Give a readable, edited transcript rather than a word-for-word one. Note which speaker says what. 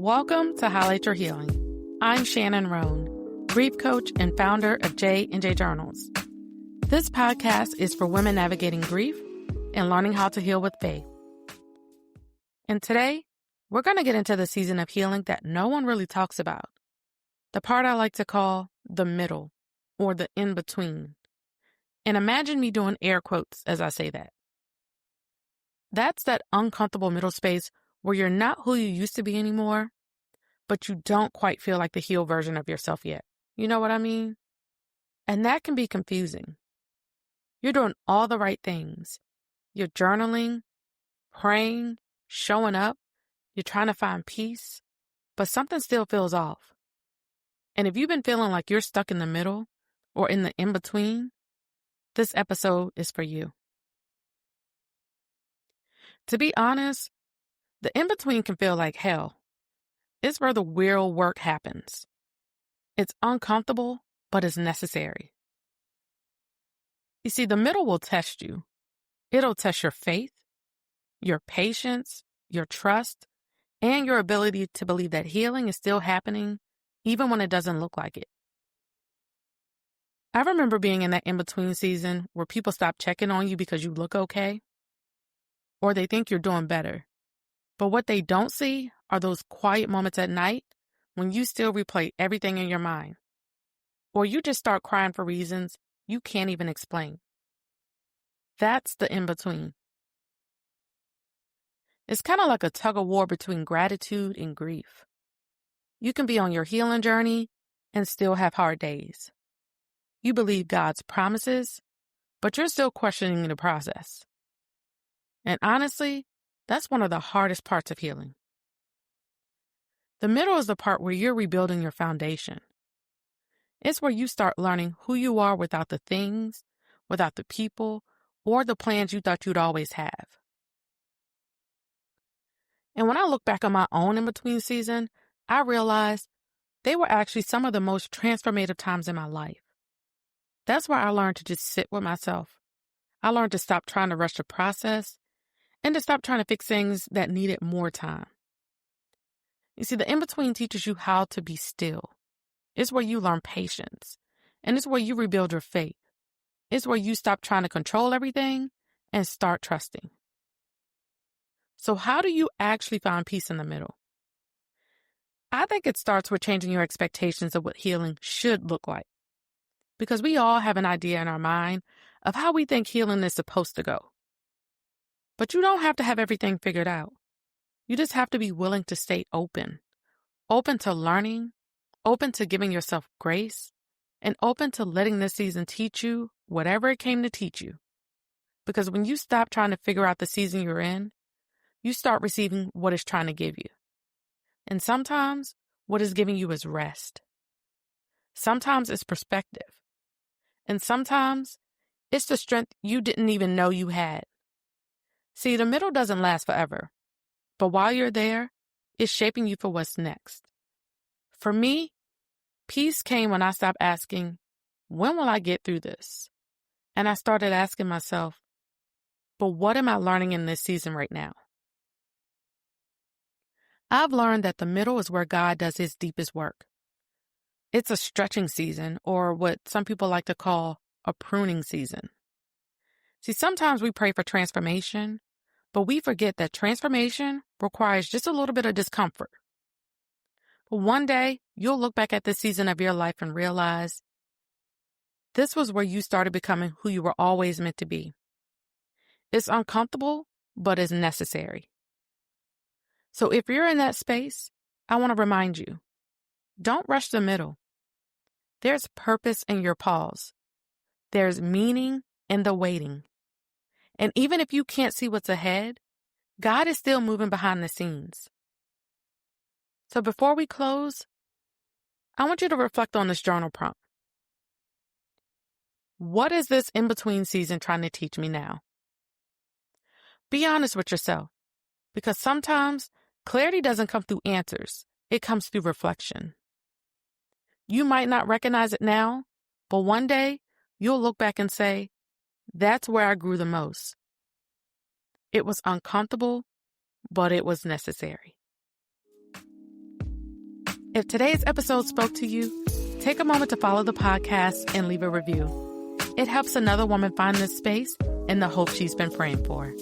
Speaker 1: Welcome to Highlight Your Healing. I'm Shannon Roan, grief coach and founder of J&J Journals. This podcast is for women navigating grief and learning how to heal with faith. And today, we're going to get into the season of healing that no one really talks about. The part I like to call the middle, or the in-between. And imagine me doing air quotes as I say that. That's that uncomfortable middle space where you're not who you used to be anymore, but you don't quite feel like the healed version of yourself yet. You know what I mean? And that can be confusing. You're doing all the right things. You're journaling, praying, showing up. You're trying to find peace, but something still feels off. And if you've been feeling like you're stuck in the middle or in the in-between, this episode is for you. To be honest, the in-between can feel like hell. It's where the real work happens. It's uncomfortable, but it's necessary. You see, the middle will test you. It'll test your faith, your patience, your trust, and your ability to believe that healing is still happening, even when it doesn't look like it. I remember being in that in-between season where people stop checking on you because you look okay, or they think you're doing better. But what they don't see are those quiet moments at night when you still replay everything in your mind, or you just start crying for reasons you can't even explain. That's the in-between. It's kind of like a tug-of-war between gratitude and grief. You can be on your healing journey and still have hard days. You believe God's promises, but you're still questioning the process. And honestly, that's one of the hardest parts of healing. The middle is the part where you're rebuilding your foundation. It's where you start learning who you are without the things, without the people, or the plans you thought you'd always have. And when I look back on my own in-between season, I realized they were actually some of the most transformative times in my life. That's where I learned to just sit with myself. I learned to stop trying to rush the process and to stop trying to fix things that needed more time. You see, the in-between teaches you how to be still. It's where you learn patience, and it's where you rebuild your faith. It's where you stop trying to control everything and start trusting. So how do you actually find peace in the middle? I think it starts with changing your expectations of what healing should look like. Because we all have an idea in our mind of how we think healing is supposed to go. But you don't have to have everything figured out. You just have to be willing to stay open. Open to learning, open to giving yourself grace, and open to letting this season teach you whatever it came to teach you. Because when you stop trying to figure out the season you're in, you start receiving what it's trying to give you. And sometimes what it's giving you is rest. Sometimes it's perspective. And sometimes it's the strength you didn't even know you had. See, the middle doesn't last forever. But while you're there, it's shaping you for what's next. For me, peace came when I stopped asking, when will I get through this? And I started asking myself, but what am I learning in this season right now? I've learned that the middle is where God does his deepest work. It's a stretching season, or what some people like to call a pruning season. See, sometimes we pray for transformation, but we forget that transformation requires just a little bit of discomfort. But one day, you'll look back at this season of your life and realize this was where you started becoming who you were always meant to be. It's uncomfortable, but it's necessary. So if you're in that space, I want to remind you, don't rush the middle. There's purpose in your pause. There's meaning in the waiting. And even if you can't see what's ahead, God is still moving behind the scenes. So before we close, I want you to reflect on this journal prompt. What is this in-between season trying to teach me now? Be honest with yourself, because sometimes clarity doesn't come through answers. It comes through reflection. You might not recognize it now, but one day you'll look back and say, that's where I grew the most. It was uncomfortable, but it was necessary. If today's episode spoke to you, take a moment to follow the podcast and leave a review. It helps another woman find this space and the hope she's been praying for.